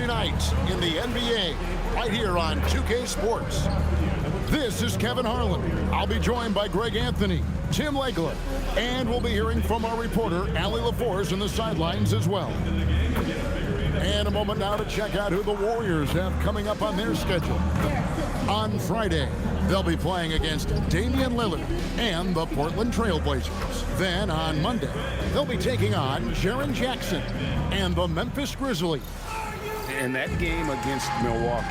Thursday nights in the NBA, right here on 2K Sports. This is Kevin Harlan. I'll be joined by Greg Anthony, Tim Lakeland, and we'll be hearing from our reporter, Allie LaForce, in the sidelines as well. And a moment now to check out who the Warriors have coming up on their schedule. On Friday, they'll be playing against Damian Lillard and the Portland Trailblazers. Then on Monday, they'll be taking on Jaren Jackson and the Memphis Grizzlies. And that game against Milwaukee,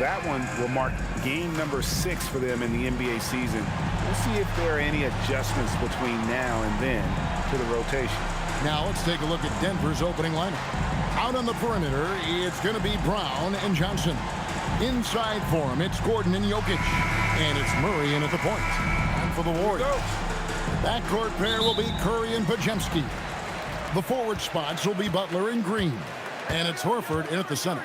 that one will mark game number 6 for them in the NBA season. We'll see if there are any adjustments between now and then to the rotation. Now let's take a look at Denver's opening lineup. Out on the perimeter, it's going to be Brown and Johnson. Inside for him, it's Gordon and Jokic. And it's Murray in at the point. And for the Warriors, backcourt pair will be Curry and Podziemski. The forward spots will be Butler and Green. And it's Horford in at the center.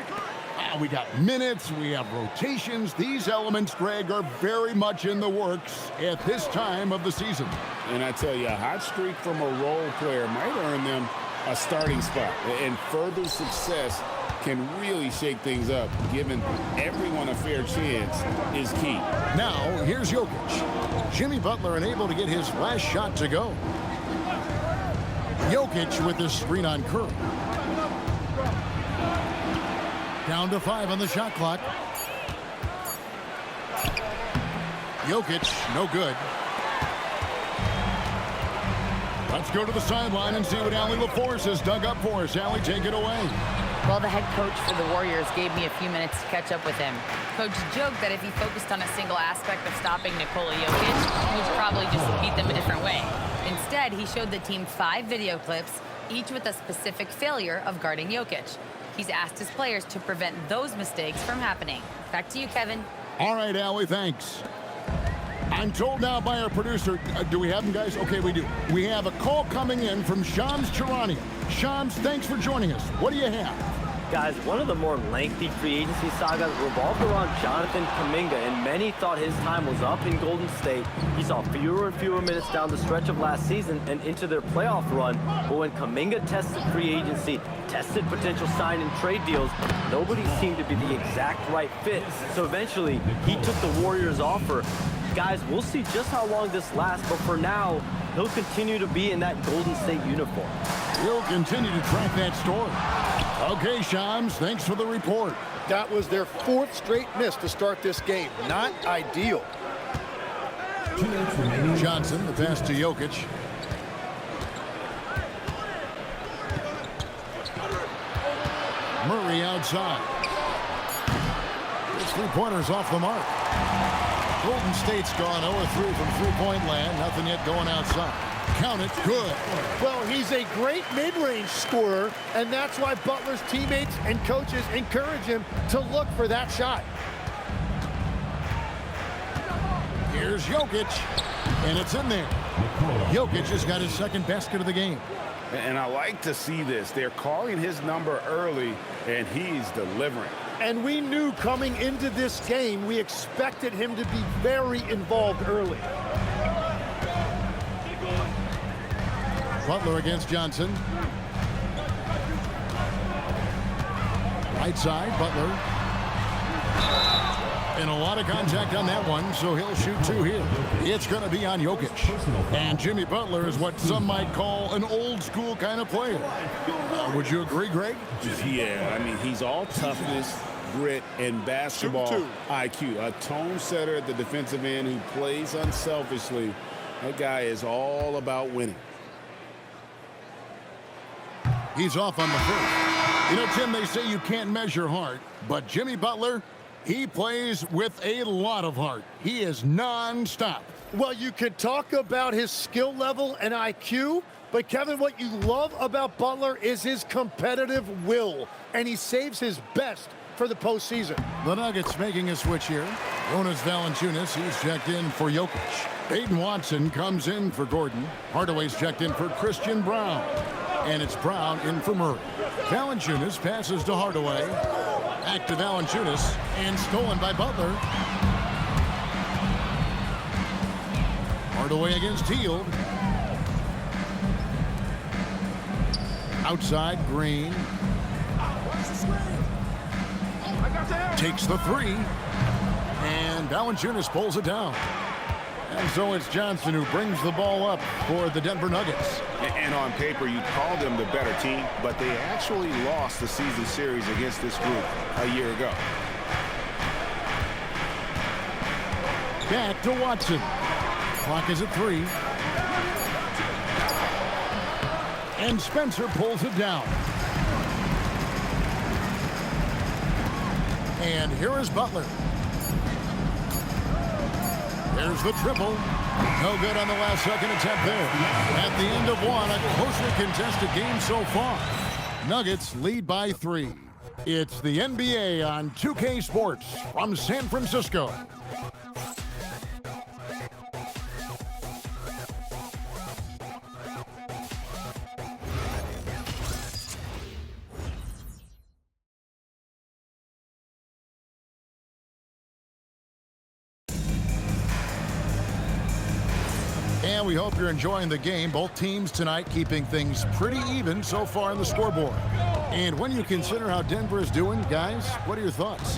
We got minutes, we have rotations. These elements, Greg, are very much in the works at this time of the season. And I tell you, a hot streak from a role player might earn them a starting spot. And further success can really shake things up. Giving everyone a fair chance is key. Now, here's Jokic. Jimmy Butler unable to get his last shot to go. Jokic with his screen on Curry. Down to 5 on the shot clock. Jokic, no good. Let's go to the sideline and see what Allie LaForce has dug up for us. Allie, take it away. Well, the head coach for the Warriors gave me a few minutes to catch up with him. Coach joked that if he focused on a single aspect of stopping Nikola Jokic, he would probably just beat them a different way. Instead, he showed the team 5 video clips, each with a specific failure of guarding Jokic. He's asked his players to prevent those mistakes from happening. Back to you, Kevin. All right, Allie, thanks. I'm told now by our producer, do we have him, guys? Okay, we do. We have a call coming in from Shams Charania. Shams, thanks for joining us. What do you have? Guys, one of the more lengthy free agency sagas revolved around Jonathan Kuminga, and many thought his time was up in Golden State. He saw fewer and fewer minutes down the stretch of last season and into their playoff run. But when Kuminga tested free agency, tested potential sign and trade deals, nobody seemed to be the exact right fit. So eventually, he took the Warriors' offer. Guys, we'll see just how long this lasts, but for now, he'll continue to be in that Golden State uniform. We'll continue to track that story. Okay, Shams, thanks for the report. That was their 4th straight miss to start this game. Not ideal. Johnson, the pass to Jokic. Murray outside. His three-pointer's off the mark. Golden State's gone 0-3 from three-point land. Nothing yet going outside. Count it, good. Well, he's a great mid-range scorer, and that's why Butler's teammates and coaches encourage him to look for that shot. Here's Jokic, and it's in there. Jokic has got his 2nd basket of the game. And I like to see this. They're calling his number early, and he's delivering. And we knew coming into this game, we expected him to be very involved early. Butler against Johnson. Right side, Butler. And a lot of contact on that one, so he'll shoot 2 here. It's going to be on Jokic. And Jimmy Butler is what some might call an old-school kind of player. Would you agree, Greg? Yeah, I mean, he's all toughness, grit, and basketball IQ. A tone setter at the defensive end who plays unselfishly. That guy is all about winning. He's off on the first. You know, Tim, they say you can't measure heart, but Jimmy Butler, he plays with a lot of heart. He is non-stop. Well, you could talk about his skill level and IQ, but Kevin, what you love about Butler is his competitive will, and he saves his best for the postseason. The Nuggets making a switch here. Jonas Valanciunas, he's checked in for Jokic. Peyton Watson comes in for Gordon. Hardaway's checked in for Christian Brown. And it's Brown in for Murray. Valanciunas passes to Hardaway. Back to Valanciunas, and stolen by Butler. Hardaway against Hield. Outside, Green. takes the three. And Valanciunas pulls it down. And so it's Johnson who brings the ball up for the Denver Nuggets. And on paper, you call them the better team, but they actually lost the season series against this group a year ago. Back to Watson. Clock is at 3. And Spencer pulls it down. And here is Butler. There's the triple. No good on the last second attempt there. At the end of one, a closely contested game so far. Nuggets lead by 3. It's the NBA on 2K Sports from San Francisco. And we hope you're enjoying the game. Both teams tonight keeping things pretty even so far on the scoreboard. And when you consider how Denver is doing, guys, what are your thoughts?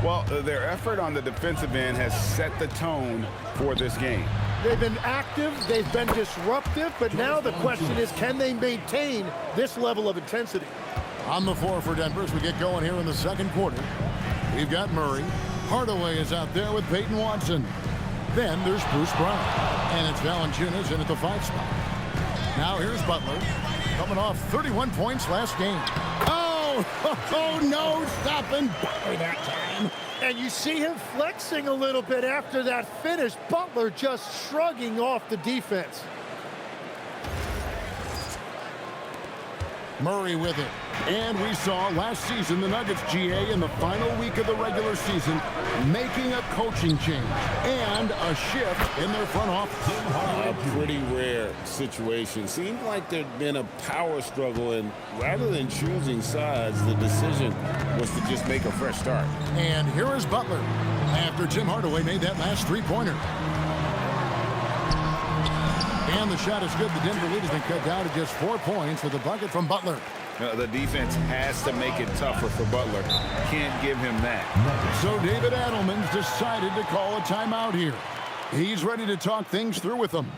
Well, their effort on the defensive end has set the tone for this game. They've been active, they've been disruptive, but now the question is, can they maintain this level of intensity? On the floor for Denver as we get going here in the second quarter. We've got Murray. Hardaway is out there with Peyton Watson. Then there's Bruce Brown. And it's Valanciunas in at the 5 spot. Now here's Butler. Coming off 31 points last game. Oh, no, stopping Butler that time. And you see him flexing a little bit after that finish. Butler just shrugging off the defense. Murray with it. And we saw last season the Nuggets, GA, in the final week of the regular season, making a coaching change and a shift in their front office. A pretty rare situation. Seemed like there'd been a power struggle, and rather than choosing sides, the decision was to just make a fresh start. And here is Butler after Tim Hardaway made that last three-pointer. And the shot is good. The Denver lead has been cut down to just 4 points with a bucket from Butler. The defense has to make it tougher for Butler. Can't give him that. So David Adelman's decided to call a timeout here. He's ready to talk things through with them.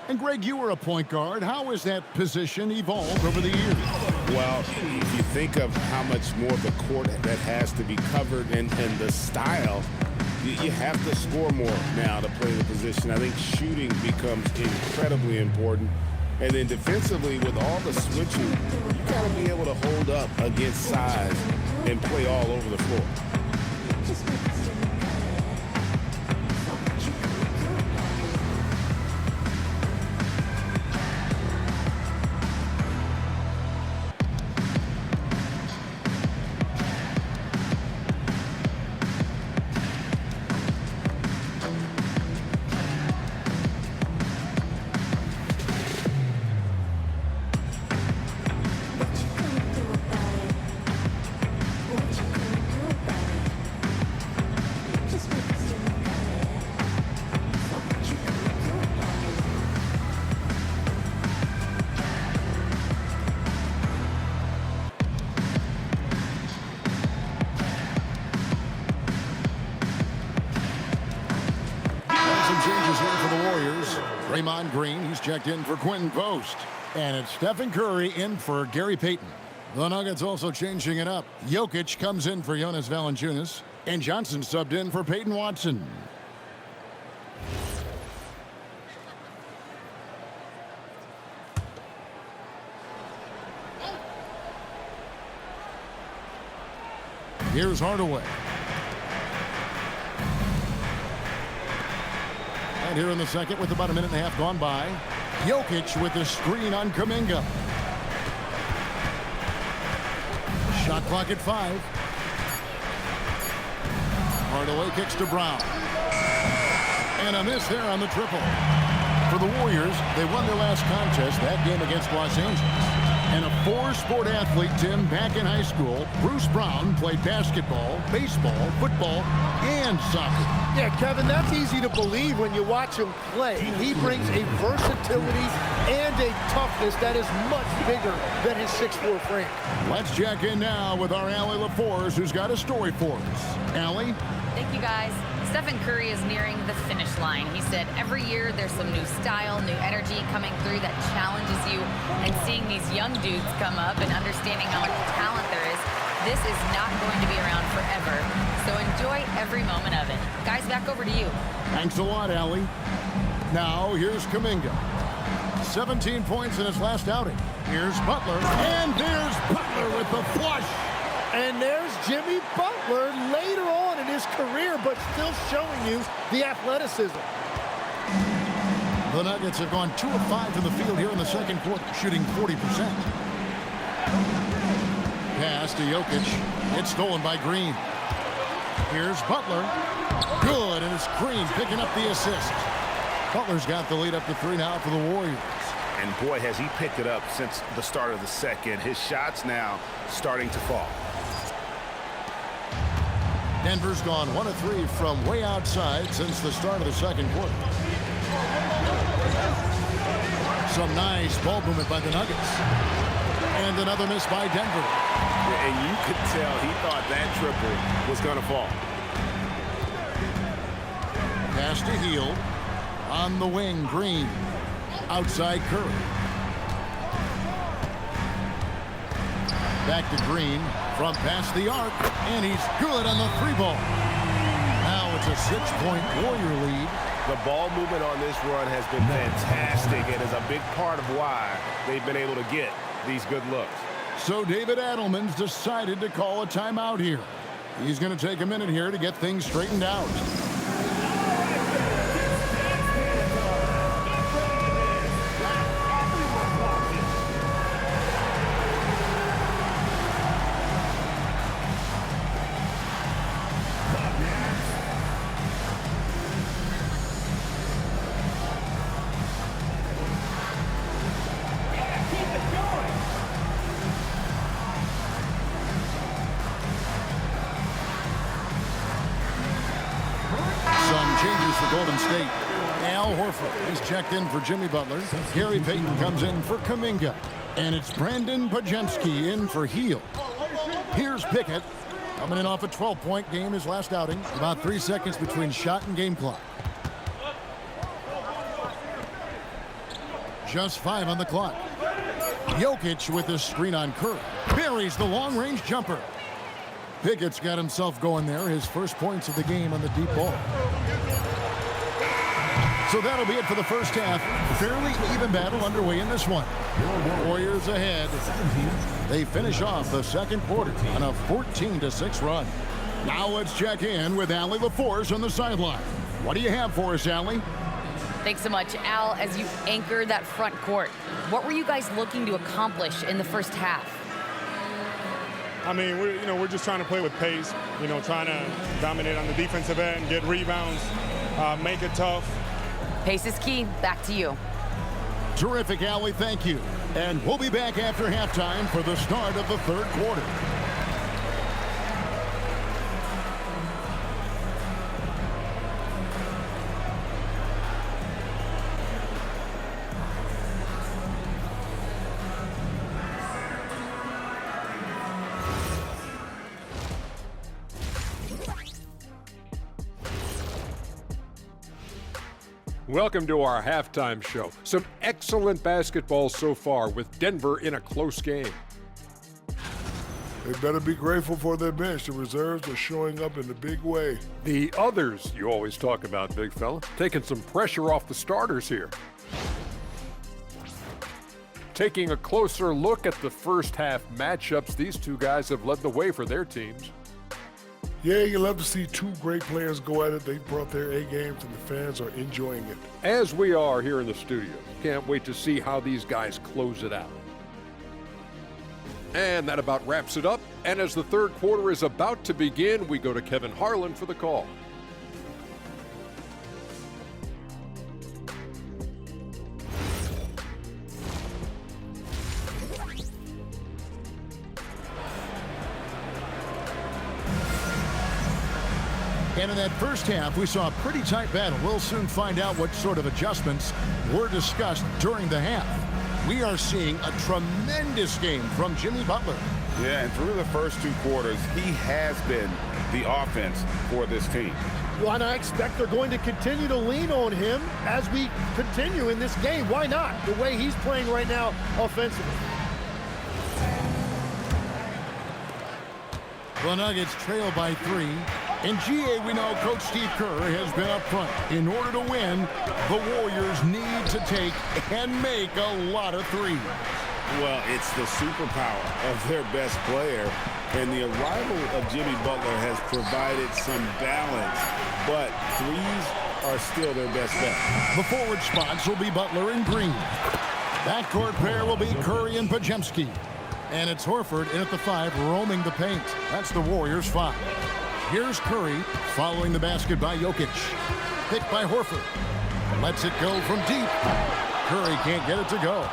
And Greg, you were a point guard. How has that position evolved over the years? Well, if you think of how much more of the court that has to be covered and the style, you have to score more now to play the position. I think shooting becomes incredibly important. And then defensively, with all the switching, you got to be able to hold up against size and play all over the floor. Draymond Green, he's checked in for Quentin Post. And it's Stephen Curry in for Gary Payton. The Nuggets also changing it up. Jokic comes in for Jonas Valanciunas. And Johnson subbed in for Peyton Watson. Here's Hardaway. And here in the second with about a minute and a half gone by, Jokic with the screen on Kuminga. Shot clock at 5. Hardaway kicks to Brown. And a miss there on the triple. For the Warriors, they won their last contest, that game against Los Angeles. And a four-sport athlete, Tim, back in high school, Bruce Brown played basketball, baseball, football, and soccer. Yeah, Kevin, that's easy to believe when you watch him play. He brings a versatility and a toughness that is much bigger than his 6'4" frame. Let's check in now with our Allie LaForce, who's got a story for us. Allie? Thank you, guys. Stephen Curry is nearing the finish line. He said every year there's some new style, new energy coming through that challenges you. And seeing these young dudes come up and understanding how much talent there is, this is not going to be around forever. So enjoy every moment of it. Guys, back over to you. Thanks a lot, Allie. Now, here's Kuminga. 17 points in his last outing. Here's Butler. And there's Butler with the flush. And there's Jimmy Butler later on in his career, but still showing you the athleticism. The Nuggets have gone 2 of 5 from the field here in the second quarter, shooting 40%. Pass to Jokic. It's stolen by Green. Here's Butler. Good, and it's Green picking up the assist. Butler's got the lead up to 3 now for the Warriors. And boy, has he picked it up since the start of the second. His shots now starting to fall. Denver's gone 1 of 3 from way outside since the start of the second quarter. Some nice ball movement by the Nuggets. And another miss by Denver. And you could tell he thought that triple was going to fall. Pass to Hield. On the wing, Green. Outside Curry. Back to Green. From past the arc. And he's good on the 3-ball. Now it's a 6-point Warrior lead. The ball movement on this run has been fantastic and is a big part of why they've been able to get these good looks. So David Adelman's decided to call a timeout here. He's going to take a minute here to get things straightened out. For Golden State, Al Horford is checked in for Jimmy Butler. Gary Payton comes in for Kuminga. And it's Brandon Podziemski in for Hield. Here's Pickett, coming in off a 12-point game his last outing. About 3 seconds between shot and game clock. Just 5 on the clock. Jokic with his screen on Curry. Buries the long-range jumper. Pickett's got himself going there. His first points of the game on the deep ball. So that'll be it for the first half. Fairly even battle underway in this one. Warriors ahead. They finish off the second quarter on a 14-6 run. Now let's check in with Allie LaForce on the sideline. What do you have for us, Allie? Thanks so much, Al. As you anchor that front court, what were you guys looking to accomplish in the first half? I mean, we're just trying to play with pace, trying to dominate on the defensive end, get rebounds, make it tough. Pace is key. Back to you. Terrific, Allie. Thank you. And we'll be back after halftime for the start of the third quarter. Welcome to our halftime show. Some excellent basketball so far with Denver in a close game. They better be grateful for their bench. The reserves are showing up in a big way. The others you always talk about, big fella, taking some pressure off the starters here. Taking a closer look at the first half matchups, these two guys have led the way for their teams. Yeah, you love to see two great players go at it. They brought their A games, and the fans are enjoying it. As we are here in the studio. Can't wait to see how these guys close it out. And that about wraps it up. And as the third quarter is about to begin, we go to Kevin Harlan for the call. And in that first half, we saw a pretty tight battle. We'll soon find out what sort of adjustments were discussed during the half. We are seeing a tremendous game from Jimmy Butler. Yeah, and through the first 2 quarters, he has been the offense for this team. Well, and I expect they're going to continue to lean on him as we continue in this game. Why not? The way he's playing right now offensively. The Nuggets trail by 3. In GA, we know Coach Steve Kerr has been up front. In order to win, the Warriors need to take and make a lot of threes. Well, it's the superpower of their best player, and the arrival of Jimmy Butler has provided some balance, but threes are still their best bet. The forward spots will be Butler and Green. Backcourt pair will be Curry and Podziemski. And it's Horford in at the 5, roaming the paint. That's the Warriors' 5. Here's Curry following the basket by Jokic. Picked by Horford. Lets it go from deep. Curry can't get it to go.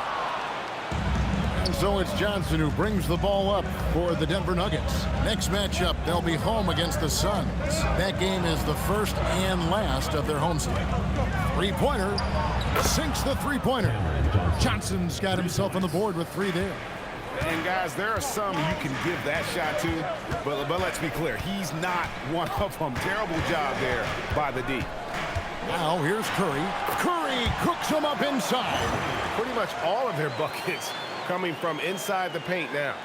And so it's Johnson who brings the ball up for the Denver Nuggets. Next matchup, they'll be home against the Suns. That game is the first and last of their home slate. Three-pointer. Sinks the three-pointer. Johnson's got himself on the board with 3 there. And guys, there are some you can give that shot to, but let's be clear, he's not one of them. Terrible job there by the D. Now here's Curry. Curry cooks him up inside. Pretty much all of their buckets coming from inside the paint now.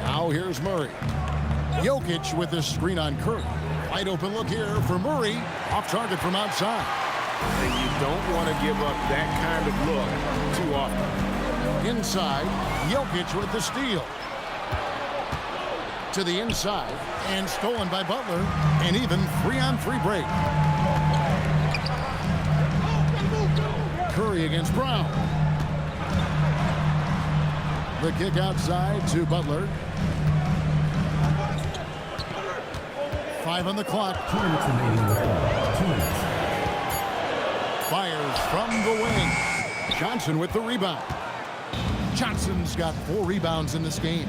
Now here's Murray. Jokic with this screen on Curry. Wide open look here for Murray. Off target from outside. And you don't want to give up that kind of look too often. Inside, Jokic with the steal. To the inside, and stolen by Butler. And even 3-on-3 break. Curry against Brown. The kick outside to Butler. 5 on the clock. 2 minutes remaining. 2 minutes. Fires from the wing. Johnson with the rebound. Johnson's got 4 rebounds in this game.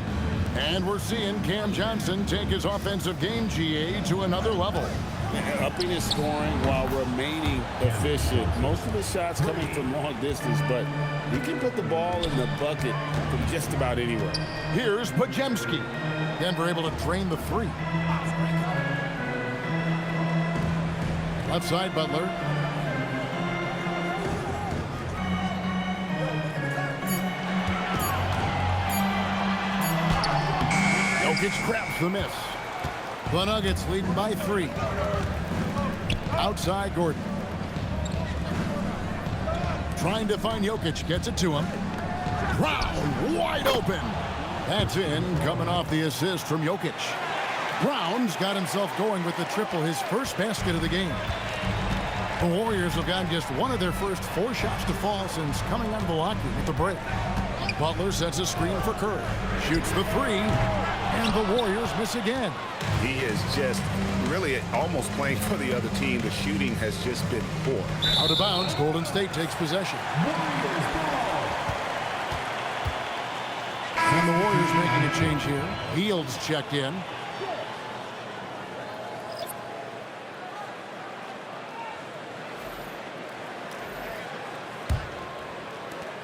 And we're seeing Cam Johnson take his offensive game, GA, to another level. Upping his scoring while remaining efficient. Most of his shots coming from long distance, but he can put the ball in the bucket from just about anywhere. Here's Podziemski. Denver able to drain the 3. Left side, Butler. Jokic grabs the miss. The Nuggets leading by 3. Outside, Gordon. Trying to find Jokic. Gets it to him. Brown wide open. That's in, coming off the assist from Jokic. Brown's got himself going with the triple, his first basket of the game. The Warriors have gotten just one of their first 4 shots to fall since coming out of the locker room with the break. Butler sets a screen for Curry. Shoots the 3, and the Warriors miss again. He is just really almost playing for the other team. The shooting has just been poor. Out of bounds, Golden State takes possession. And the Warriors making a change here. Hields checked in.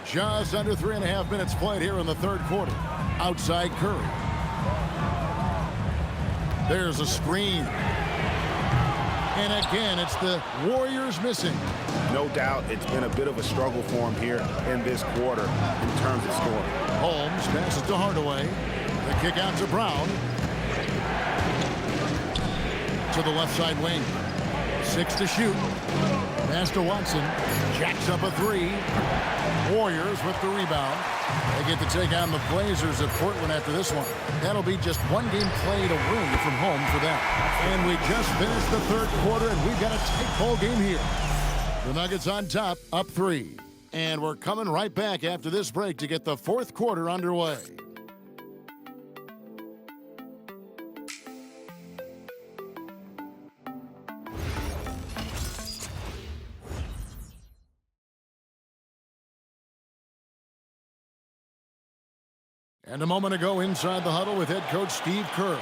Just under 3.5 minutes played here in the third quarter. Outside Curry. There's a screen. And again, it's the Warriors missing. No doubt it's been a bit of a struggle for him here in this quarter in terms of scoring. Holmes passes to Hardaway. The kick out to Brown. To the left side wing. 6 to shoot. Pass to Watson. Jacks up a 3. Warriors with the rebound. They get to take on the Blazers of Portland after this one. That'll be just 1 game played away from home for them. And we just finished the third quarter, and we've got a tight ball game here. The Nuggets on top, up 3. And we're coming right back after this break to get the fourth quarter underway. And a moment ago inside the huddle with head coach Steve Kerr.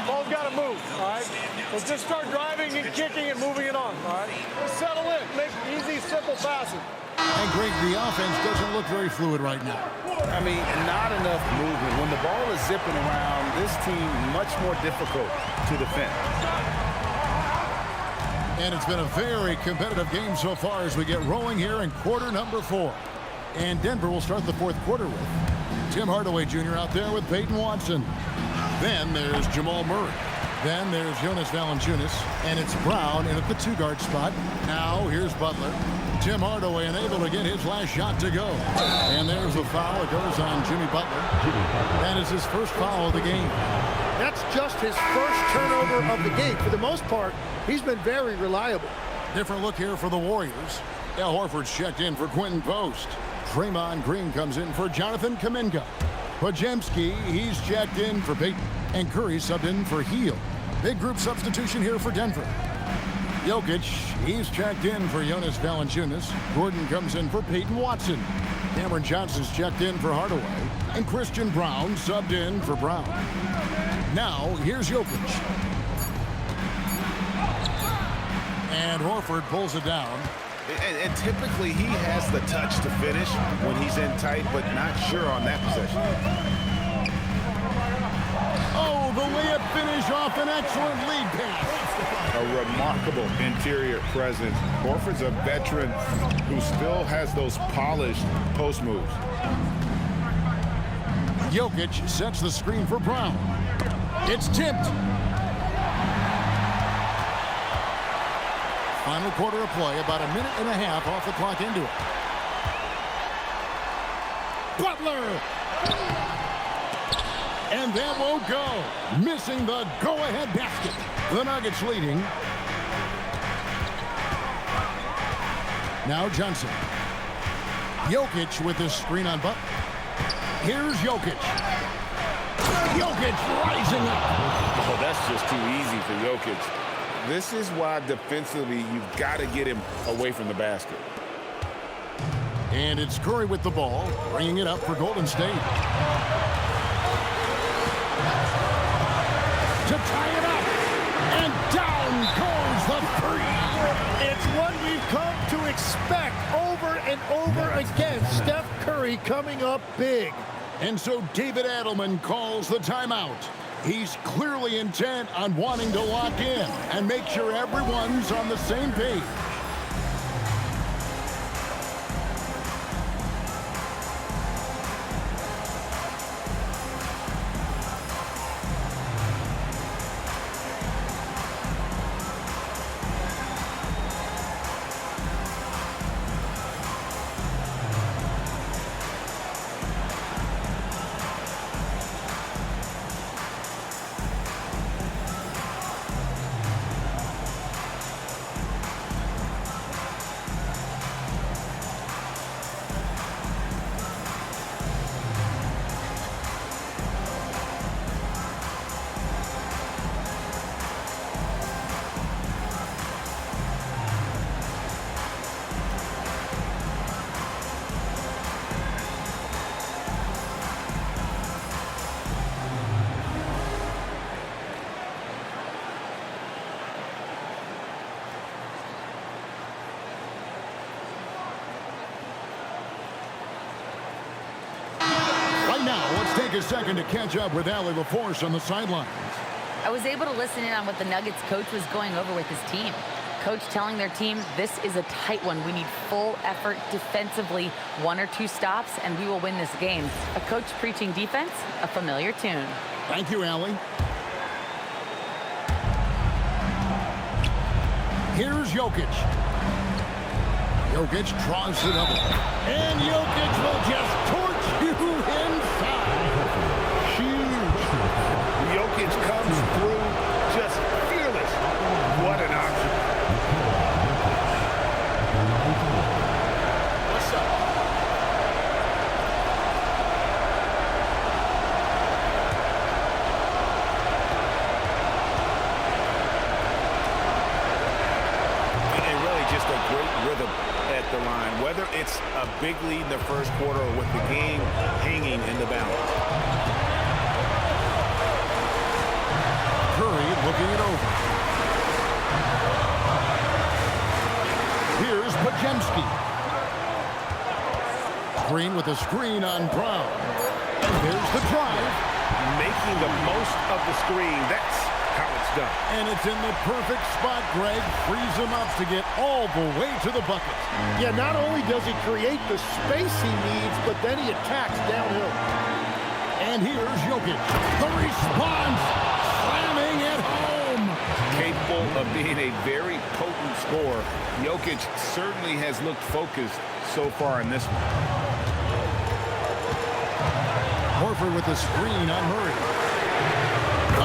Ball's got to move, all right? Let's just start driving and kicking and moving it on, all right? Just settle in. Make easy, simple passes. And Greg, the offense doesn't look very fluid right now. I mean, not enough movement. When the ball is zipping around, this team much more difficult to defend. And it's been a very competitive game so far as we get rolling here in quarter number 4. And Denver will start the fourth quarter with Tim Hardaway Jr. out there with Peyton Watson. Then there's Jamal Murray. Then there's Jonas Valanciunas. And it's Brown in at the 2-guard spot. Now here's Butler. Tim Hardaway unable to get his last shot to go. And there's a foul. It goes on Jimmy Butler. That is his first foul of the game. That's just his first turnover of the game. For the most part, he's been very reliable. Different look here for the Warriors. Al Horford's checked in for Quentin Post. Draymond Green comes in for Jonathan Kuminga. Podziemski, he's checked in for Peyton. And Curry subbed in for Heel. Big group substitution here for Denver. Jokic, he's checked in for Jonas Valanciunas. Gordon comes in for Peyton Watson. Cameron Johnson's checked in for Hardaway. And Christian Brown subbed in for Brown. Now, here's Jokic. And Horford pulls it down. And typically he has the touch to finish when he's in tight, but not sure on that possession. Oh, the layup finish off an excellent lead pass. A remarkable interior presence. Horford's a veteran who still has those polished post moves. Jokic sets the screen for Brown. It's tipped. Final quarter of play, about a minute and a half off the clock into it. Butler! And that won't go. Missing the go-ahead basket. The Nuggets leading. Now Johnson. Jokic with this screen on Butler. Here's Jokic. Jokic rising up. Oh, that's just too easy for Jokic. This is why defensively you've got to get him away from the basket. And it's Curry with the ball, bringing it up for Golden State. To tie it up, and down goes the three. It's what we've come to expect over and over again. Steph Curry coming up big. And so David Adelman calls the timeout. He's clearly intent on wanting to lock in and make sure everyone's on the same page. Take a second to catch up with Allie LaForce on the sidelines. I was able to listen in on what the Nuggets coach was going over with his team. Coach telling their team, this is a tight one. We need full effort defensively, 1 or 2 stops, and we will win this game. A coach preaching defense, a familiar tune. Thank you, Allie. Here's Jokic. Jokic draws it up. And Jokic will just torch you inside. Jokic comes through just fearless. What an option. What's up? And really just a great rhythm at the line, whether it's a big lead in the first quarter or with the game hanging in the balance. looking it over. Here's Podziemski. Green with a screen on Brown. And there's the drive. Making the most of the screen. That's how it's done. And it's in the perfect spot, Greg. Frees him up to get all the way to the bucket. Yeah, not only does he create the space he needs, but then he attacks downhill. And here's Jokic. The response, slamming it home. Capable of being a very potent scorer. Jokic certainly has looked focused so far in this one. Horford with the screen on Murray.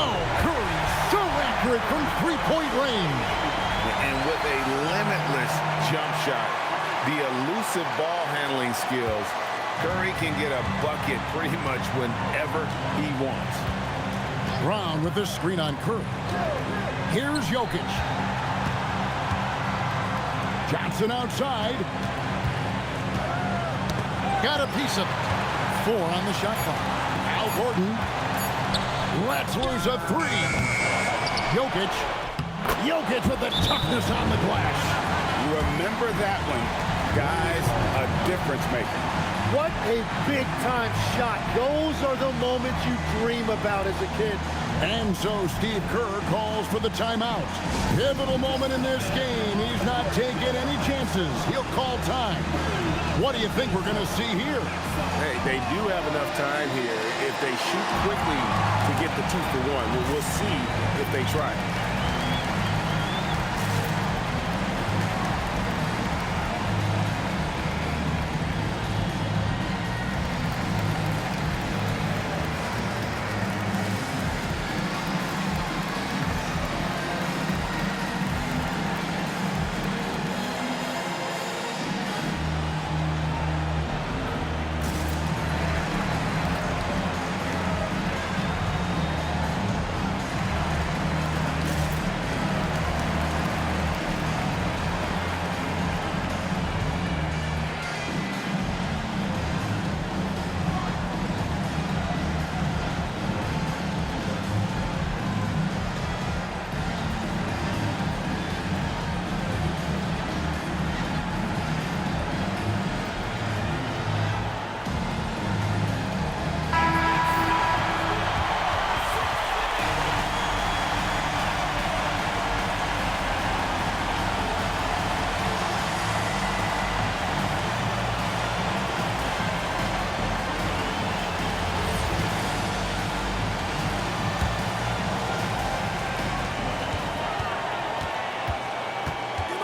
Oh, Curry, so accurate from three-point range. And with a limitless jump shot, the elusive ball handling skills, Curry can get a bucket pretty much whenever he wants. Brown with the screen on Curry. Here's Jokic. Johnson outside. Got a piece of it. 4 on the shot clock. Al Gordon lets loose a 3. Jokic with the toughness on the glass. Remember that one, guys, a difference maker. What a big-time shot. Those are the moments you dream about as a kid. And so Steve Kerr calls for the timeout. Pivotal moment in this game. He's not taking any chances. He'll call time. What do you think we're going to see here? Hey, they do have enough time here. If they shoot quickly to get the 2 for 1, we'll see if they try it.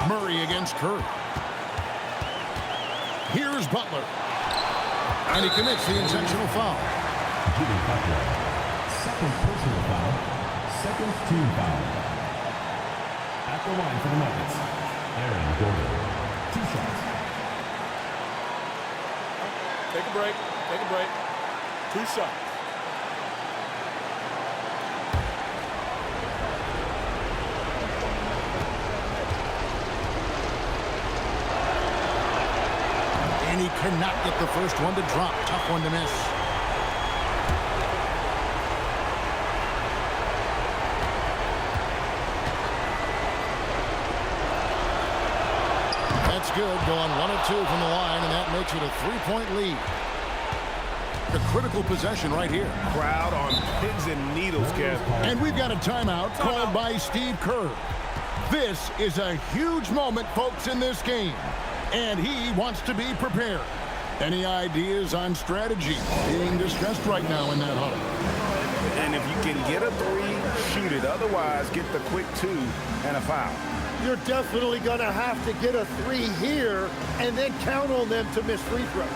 Murray against Curry. Here's Butler. And he commits the intentional foul. Jimmy Butler, second personal foul, second team foul. At the line for the Nuggets, Aaron Gordon, 2 shots. Take a break. Take a break. 2 shots. And he cannot get the first one to drop. Tough one to miss. That's good. Going 1 of 2 from the line, and that makes it a 3-point lead. The critical possession right here. Crowd on pins and needles, Kev. And we've got a timeout called by Steve Kerr. This is a huge moment, folks, in this game. And he wants to be prepared. Any ideas on strategy being discussed right now in that huddle? And if you can get a 3, shoot it. Otherwise, get the quick 2 and a foul. You're definitely going to have to get a 3 here and then count on them to miss free throws.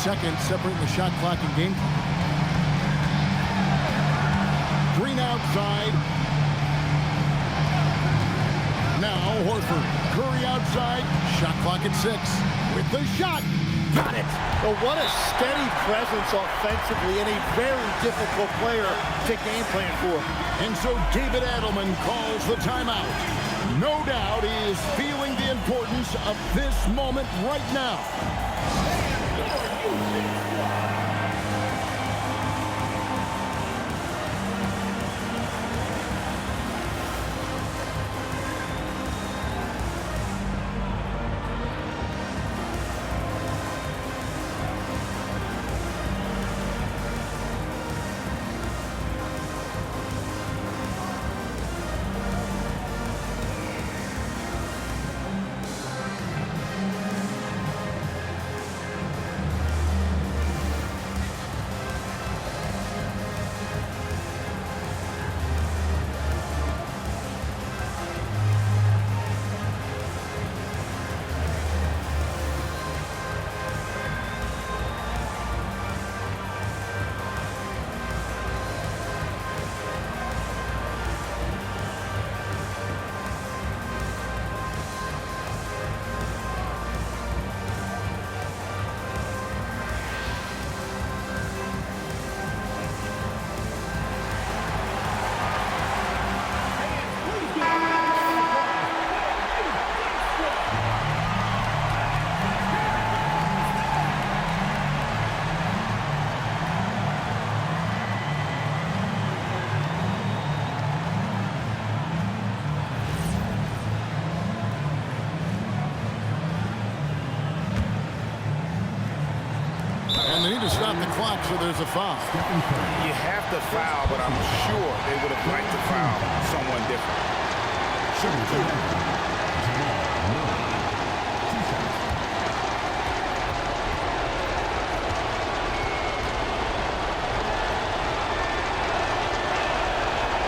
seconds separating the shot clock and game clock. Green outside. Now Horford. Curry outside. Shot clock at 6. With the shot. Got it. But what a steady presence offensively and a very difficult player to game plan for. And so David Adelman calls the timeout. No doubt he is feeling the importance of this moment right now. They need to stop the clock, so there's a foul. You have to foul, but I'm sure they would have liked to foul someone different.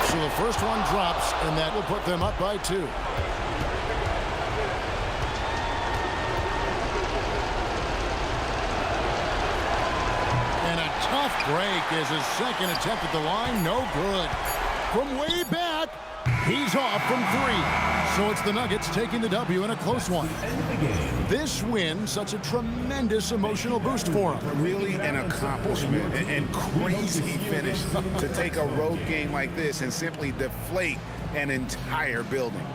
So the first one drops, and that will put them up by 2. Tough break is his second attempt at the line. No good. From way back, he's off from 3. So it's the Nuggets taking the W in a close one. This win, such a tremendous emotional boost for him. Really an accomplishment and crazy finish to take a road game like this and simply deflate an entire building.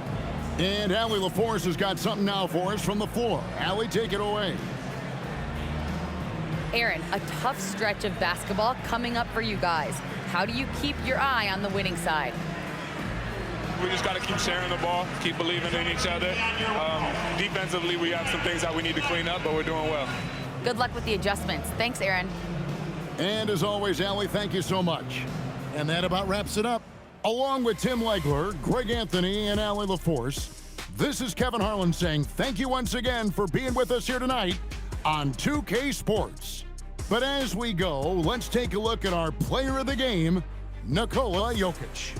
And Allie LaForce has got something now for us from the floor. Allie, take it away. Aaron, a tough stretch of basketball coming up for you guys. How do you keep your eye on the winning side? We just got to keep sharing the ball, keep believing in each other. Defensively, we have some things that we need to clean up, but we're doing well. Good luck with the adjustments. Thanks, Aaron. And as always, Allie, thank you so much. And that about wraps it up. Along with Tim Legler, Greg Anthony, and Allie LaForce, this is Kevin Harlan saying thank you once again for being with us here tonight on 2K Sports. But as we go, let's take a look at our player of the game, Nikola Jokic.